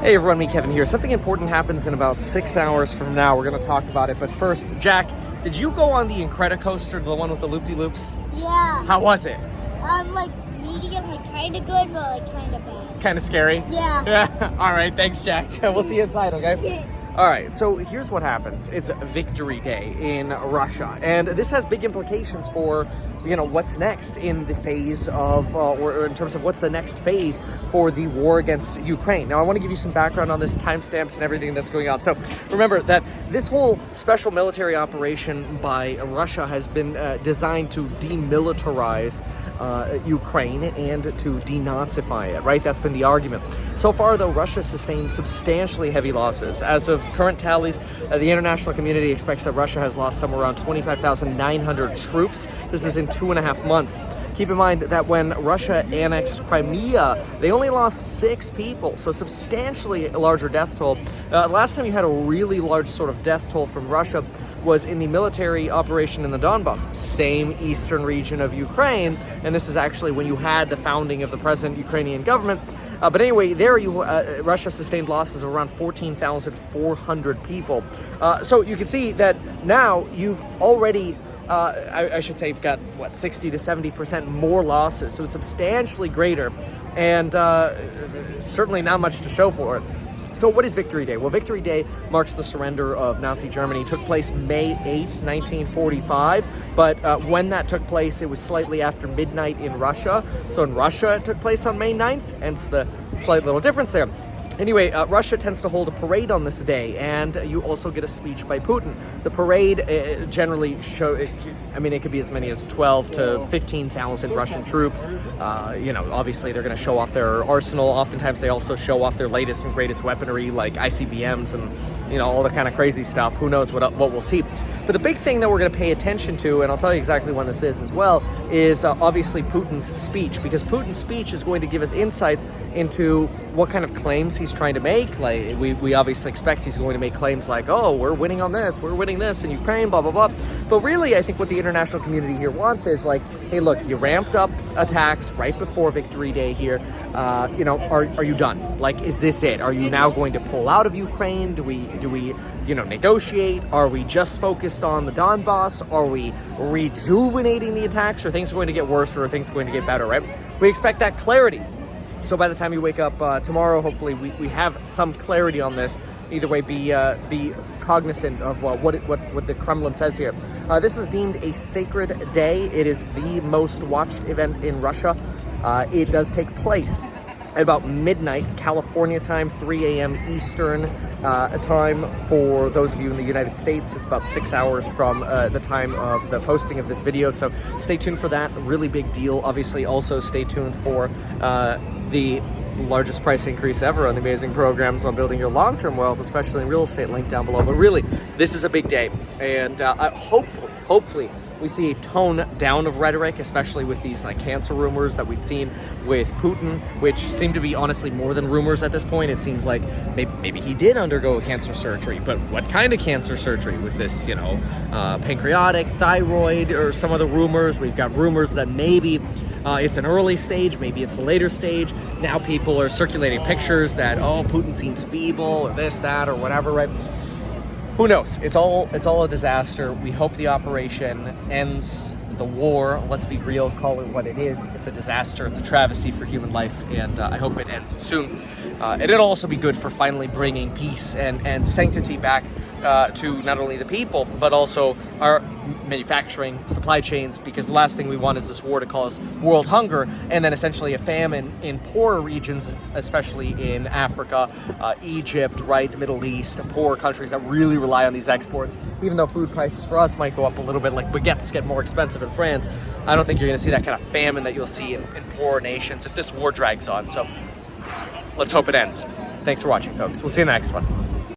Hey everyone, me Kevin here. Something important happens in about 6 hours from now. We're going to talk about it. But first, Jack, did you go on the Incredicoaster, the one with the loop-de-loops? Yeah. How was it? Like medium, like kind of good, but like kind of bad. Kind of scary? Yeah. Yeah. All right, thanks, Jack. We'll see you inside, okay? All right, so here's what happens. It's Victory Day in Russia, and this has big implications for, what's next in the phase of, or in terms of what's the next phase for the war against Ukraine. Now, I want to give you some background on this, timestamps and everything that's going on. So remember that this whole special military operation by Russia has been designed to demilitarize Ukraine and to denazify it, right? That's been the argument. So far, though, Russia sustained substantially heavy losses. As of current tallies, the international community expects that Russia has lost somewhere around 25,900 troops. This is in 2.5 months. Keep in mind that when Russia annexed Crimea, they only lost 6 people, so substantially larger death toll. Last time you had a really large sort of death toll from Russia was in the military operation in the Donbas, same eastern region of Ukraine, and this is actually when you had the founding of the present Ukrainian government. But anyway, there Russia sustained losses of around 14,400 people. So you can see that now you've already I should say you've got, 60 to 70% more losses, so substantially greater, and certainly not much to show for it. So what is Victory Day? Well, Victory Day marks the surrender of Nazi Germany. It took place May 8th, 1945, but when that took place, it was slightly after midnight in Russia. So in Russia, it took place on May 9th, hence the slight little difference there. Anyway, Russia tends to hold a parade on this day, and you also get a speech by Putin. The parade generally it could be as many as 12 to 15,000 Russian troops. Obviously they're going to show off their arsenal. Oftentimes they also show off their latest and greatest weaponry, like ICBMs and, all the kind of crazy stuff. Who knows what we'll see. But the big thing that we're going to pay attention to, and I'll tell you exactly when this is as well, is obviously Putin's speech, because Putin's speech is going to give us insights into what kind of claims he's trying to make. Like we obviously expect he's going to make claims like, oh, we're winning on this, we're winning this in Ukraine, blah, blah, blah. But really, I think what the international community here wants is like, hey, look, you ramped up attacks right before Victory Day here. Are you done? Like, is this it? Are you now going to pull out of Ukraine? Do we negotiate? Are we just focused on the Donbas? Are we rejuvenating the attacks? Are things going to get worse, or are things going to get better, right? We expect that clarity. So by the time you wake up tomorrow, hopefully we have some clarity on this. Either way, be cognizant of what the Kremlin says here. This is deemed a sacred day. It is the most watched event in Russia. It does take place at about midnight, California time, 3 a.m. Eastern time. For those of you in the United States, it's about 6 hours from the time of the posting of this video. So stay tuned for that. A really big deal. Obviously, also stay tuned for the largest price increase ever on the amazing programs on building your long-term wealth, especially in real estate, link down below. But really, this is a big day, and hopefully we see a tone down of rhetoric, especially with these cancer rumors that we've seen with Putin, which seem to be honestly more than rumors at this point. It seems like maybe he did undergo cancer surgery, but what kind of cancer surgery? Was this, pancreatic, thyroid, or some other rumors? We've got rumors that maybe it's an early stage, maybe it's a later stage. Now people are circulating pictures that, Putin seems feeble, or this, that, or whatever, right? Who knows? It's all a disaster. We hope the operation ends the war. Let's be real, call it what it is. It's a disaster. It's a travesty for human life, and I hope it ends soon. And it'll also be good for finally bringing peace and sanctity back to not only the people, but also our manufacturing supply chains, because the last thing we want is this war to cause world hunger and then essentially a famine in poorer regions, especially in Africa, Egypt, right, the Middle East, poorer countries that really rely on these exports. Even though food prices for us might go up a little bit, like baguettes get more expensive in France, I don't think you're going to see that kind of famine that you'll see in poorer nations if this war drags on. So let's hope it ends. Thanks for watching, folks. We'll see you in the next one.